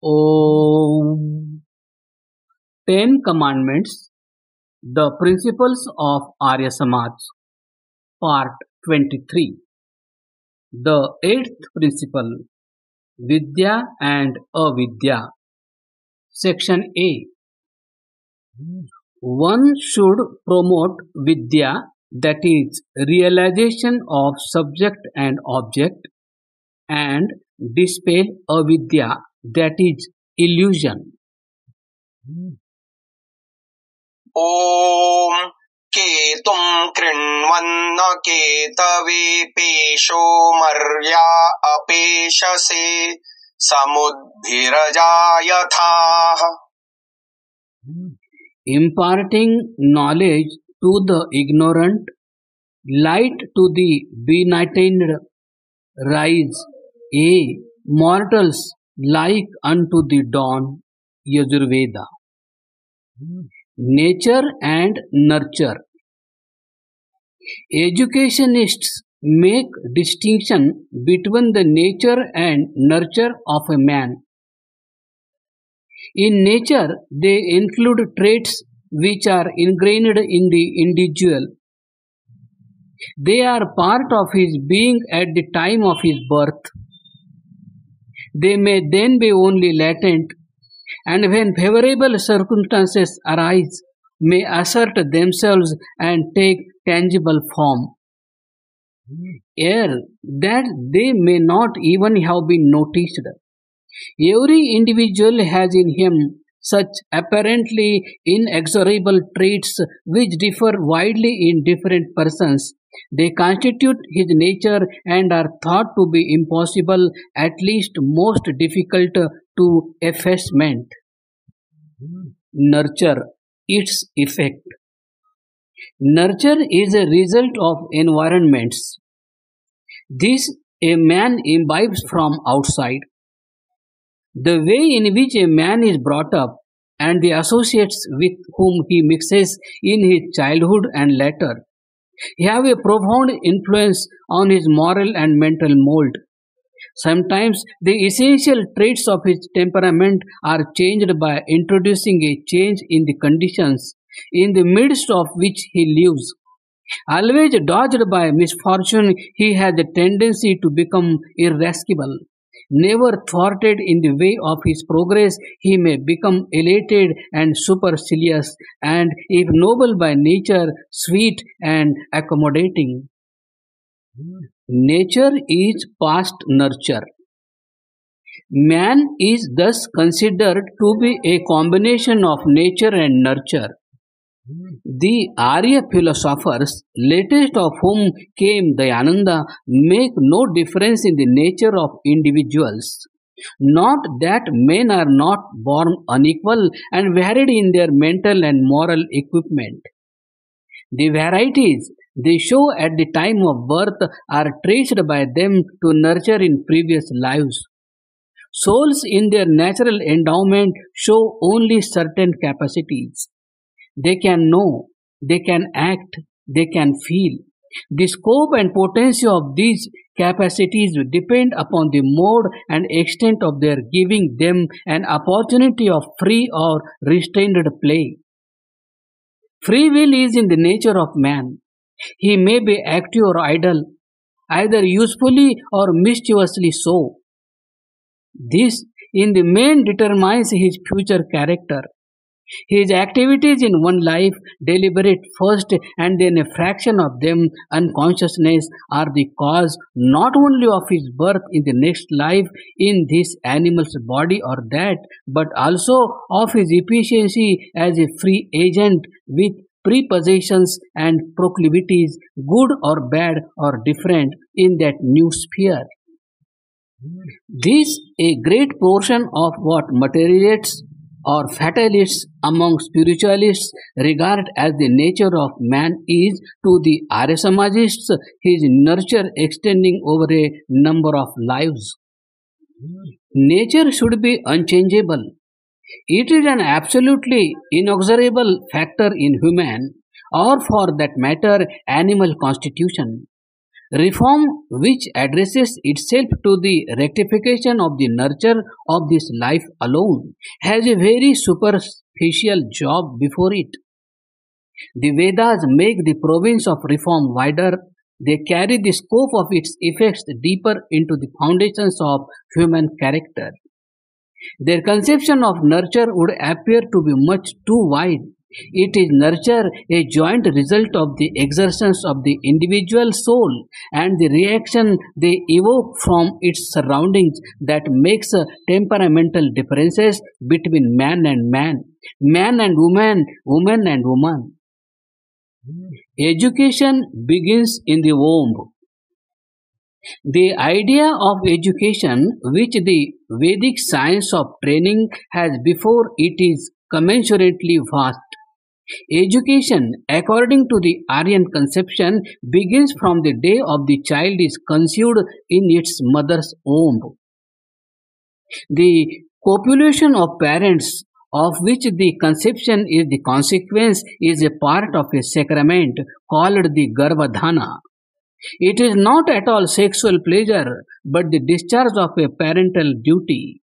Om. 10 Commandments, the Principles of Arya Samaj, Part 23. The 8th Principle, Vidya and Avidya. Section A. One should promote Vidya, that is, realization of subject and object, and dispel Avidya, that is, illusion. Om केतुं कृण्वन्न केतवेपेशो Mariya अपेशसे समुद्भिरजायथाः. Imparting knowledge to the ignorant, light to the benighted, rise, ye mortals, like unto the dawn. Yajurveda. Nature and nurture. Educationists make distinction between the nature and nurture of a man. In nature, they include traits which are ingrained in the individual. They are part of his being at the time of his birth. They may then be only latent, and when favorable circumstances arise, may assert themselves and take tangible form. Ere that they may not even have been noticed. Every individual has in him such apparently inexorable traits which differ widely in different persons. They constitute his nature and are thought to be impossible, at least most difficult to effacement. Nurture, its effect. Nurture is a result of environments. This a man imbibes from outside. The way in which a man is brought up and the associates with whom he mixes in his childhood and later have a profound influence on his moral and mental mold. Sometimes the essential traits of his temperament are changed by introducing a change in the conditions in the midst of which he lives. Always dogged by misfortune, he has a tendency to become irascible. Never thwarted in the way of his progress, he may become elated and supercilious, and if noble by nature, sweet and accommodating. Nature is past nurture. Man is thus considered to be a combination of nature and nurture. The Arya philosophers, latest of whom came Dayananda, make no difference in the nature of individuals. Not that men are not born unequal and varied in their mental and moral equipment. The varieties they show at the time of birth are traced by them to nurture in previous lives. Souls in their natural endowment show only certain capacities. They can know, they can act, they can feel. The scope and potency of these capacities depend upon the mode and extent of their giving them an opportunity of free or restrained play. Free will is in the nature of man. He may be active or idle, either usefully or mischievously so. This in the main determines his future character. His activities in one life, deliberate first and then a fraction of them, unconsciousness, are the cause not only of his birth in the next life in this animal's body or that, but also of his efficiency as a free agent with prepossessions and proclivities, good or bad or different, in that new sphere. This a great portion of what materialists or fatalists among spiritualists regard as the nature of man is to the Arya Samajists his nurture extending over a number of lives. Nature should be unchangeable. It is an absolutely inexorable factor in human, or for that matter, animal constitution. Reform, which addresses itself to the rectification of the nurture of this life alone, has a very superficial job before it. The Vedas make the province of reform wider. They carry the scope of its effects deeper into the foundations of human character. Their conception of nurture would appear to be much too wide. It is nurture, a joint result of the exertions of the individual soul and the reaction they evoke from its surroundings, that makes temperamental differences between man and woman, woman and woman. Education begins in the womb. The idea of education, which the Vedic science of training has before it, is commensurately vast. Education, according to the Aryan conception, begins from the day of the child is conceived in its mother's womb. The copulation of parents, of which the conception is the consequence, is a part of a sacrament called the Garbhadhana. It is not at all sexual pleasure, but the discharge of a parental duty,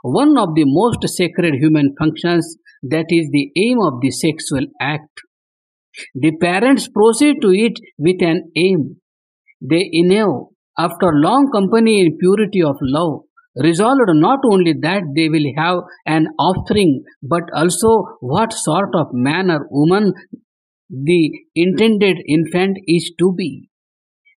one of the most sacred human functions, that is the aim of the sexual act. The parents proceed to it with an aim. They enough, after long company in purity of love, resolved not only that they will have an offspring, but also what sort of man or woman the intended infant is to be.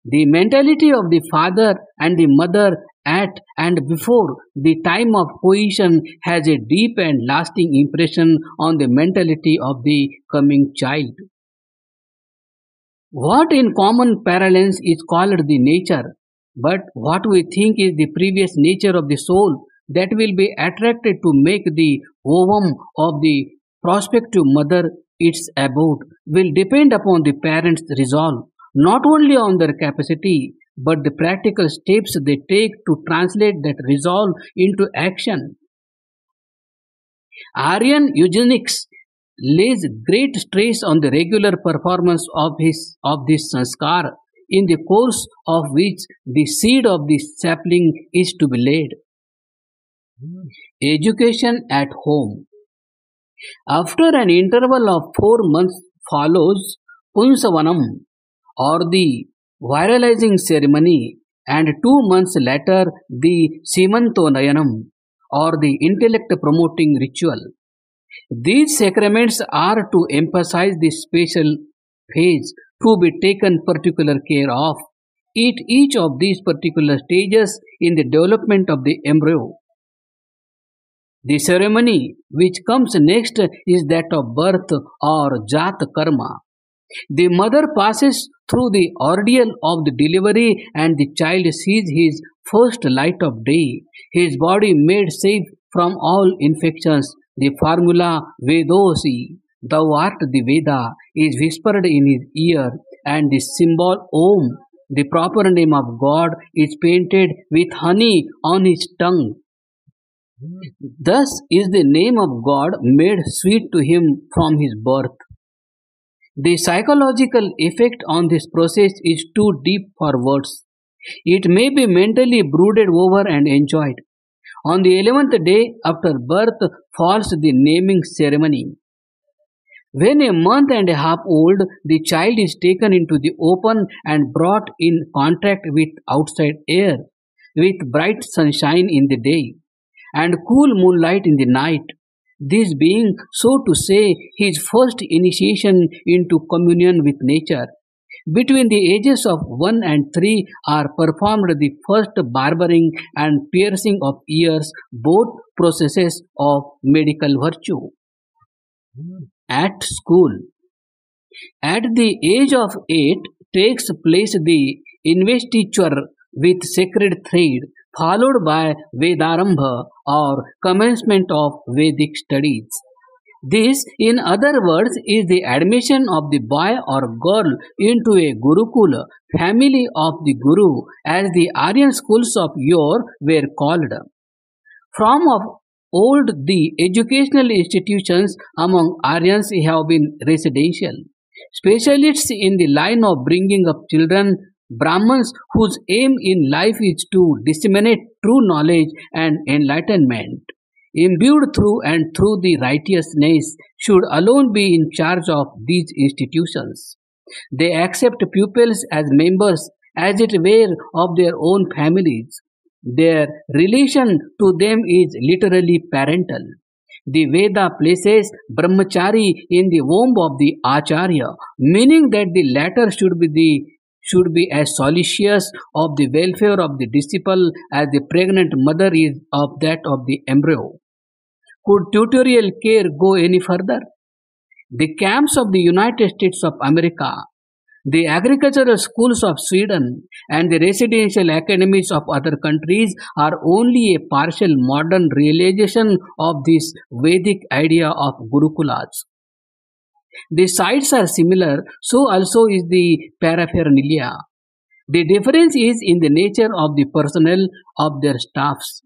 The mentality of the father and the mother at and before the time of coition has a deep and lasting impression on the mentality of the coming child. What in common parlance is called the nature, but what we think is the previous nature of the soul that will be attracted to make the ovum of the prospective mother its abode, will depend upon the parents' resolve, not only on their capacity, but the practical steps they take to translate that resolve into action. Aryan eugenics lays great stress on the regular performance of this sanskar, in the course of which the seed of the sapling is to be laid. Education at home. After an interval of 4 months follows Punsavanam, or the viralizing ceremony, and 2 months later the Simantonayanam, or the intellect promoting ritual. These sacraments are to emphasize the special phase to be taken particular care of at each of these particular stages in the development of the embryo. The ceremony which comes next is that of birth, or Jat Karma. The mother passes through the ordeal of the delivery, and the child sees his first light of day, his body made safe from all infections. The formula Vedosi, thou art the Veda, is whispered in his ear, and the symbol Om, the proper name of God, is painted with honey on his tongue. Thus is the name of God made sweet to him from his birth. The psychological effect on this process is too deep for words. It may be mentally brooded over and enjoyed. On the 11th day after birth falls the naming ceremony. When a month and a half old, the child is taken into the open and brought in contact with outside air, with bright sunshine in the day and cool moonlight in the night. This being, so to say, his first initiation into communion with nature. Between the ages of 1 and 3 are performed the first barbering and piercing of ears, both processes of medical virtue. At school. At the age of 8 takes place the investiture with sacred thread, followed by Vedarambha, or commencement of Vedic studies. This, in other words, is the admission of the boy or girl into a Gurukula, family of the Guru, as the Aryan schools of yore were called. From of old, the educational institutions among Aryans have been residential. Specialists in the line of bringing up children Brahmins whose aim in life is to disseminate true knowledge and enlightenment, imbued through and through the righteousness, should alone be in charge of these institutions. They accept pupils as members, as it were, of their own families. Their relation to them is literally parental. The Veda places brahmachari in the womb of the acharya, meaning that the latter should be as solicitous of the welfare of the disciple as the pregnant mother is of that of the embryo. Could tutorial care go any further? The camps of the United States of America, the agricultural schools of Sweden, and the residential academies of other countries are only a partial modern realization of this Vedic idea of Gurukulas. The sites are similar, so also is the paraphernalia. The difference is in the nature of the personnel of their staffs.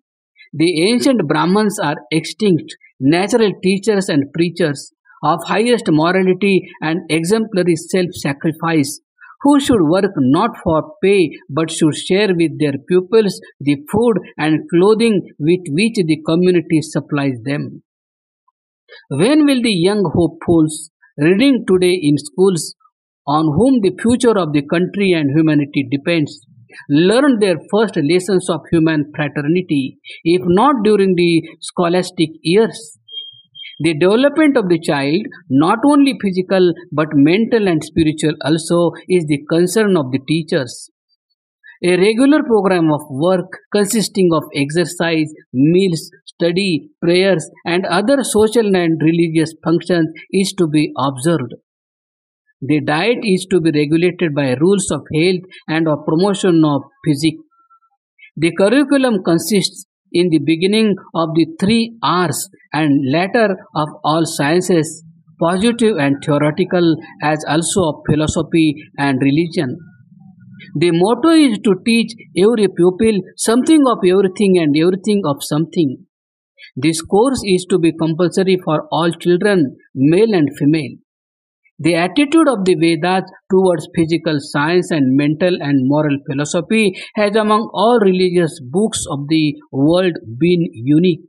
The ancient Brahmins are extinct, natural teachers and preachers of highest morality and exemplary self-sacrifice, who should work not for pay but should share with their pupils the food and clothing with which the community supplies them. When will the young hopefuls, reading today in schools, on whom the future of the country and humanity depends, learn their first lessons of human fraternity, if not during the scholastic years? The development of the child, not only physical but mental and spiritual also, is the concern of the teachers. A regular program of work consisting of exercise, meals, study, prayers, and other social and religious functions is to be observed. The diet is to be regulated by rules of health and of promotion of physique. The curriculum consists in the beginning of the 3 R's and latter of all sciences, positive and theoretical, as also of philosophy and religion. The motto is to teach every pupil something of everything and everything of something. This course is to be compulsory for all children, male and female. The attitude of the Vedas towards physical science and mental and moral philosophy has among all religious books of the world been unique.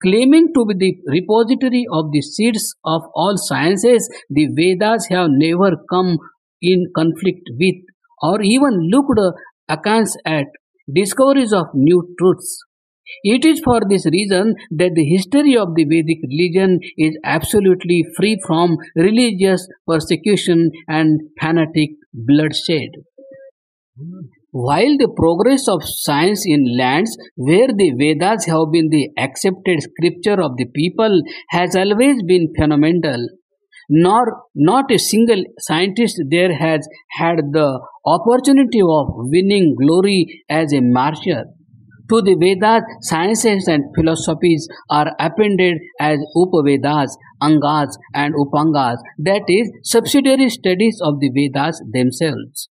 Claiming to be the repository of the seeds of all sciences, the Vedas have never come in conflict with or even looked askance at discoveries of new truths. It is for this reason that the history of the Vedic religion is absolutely free from religious persecution and fanatic bloodshed. While the progress of science in lands where the Vedas have been the accepted scripture of the people has always been phenomenal, not a single scientist there has had the opportunity of winning glory as a martyr. To the Vedas, sciences and philosophies are appended as Upavedas, Angas, and Upangas, that is, subsidiary studies of the Vedas themselves.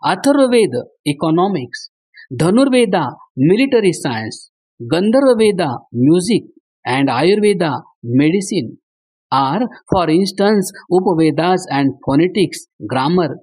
Atharvaveda, economics, Dhanurveda, military science, Gandharvaveda, music, and Ayurveda, medicine, are, for instance, Upavedas and phonetics, grammar,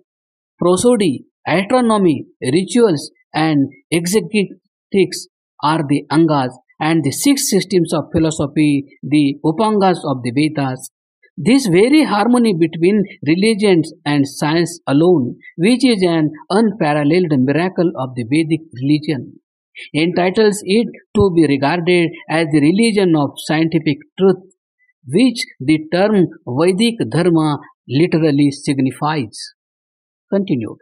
prosody, astronomy, rituals, and exegetics are the Angas, and the 6 systems of philosophy, the Upangas of the Vedas. This very harmony between religion and science alone, which is an unparalleled miracle of the Vedic religion, entitles it to be regarded as the religion of scientific truth, which the term Vedic Dharma literally signifies. Continued.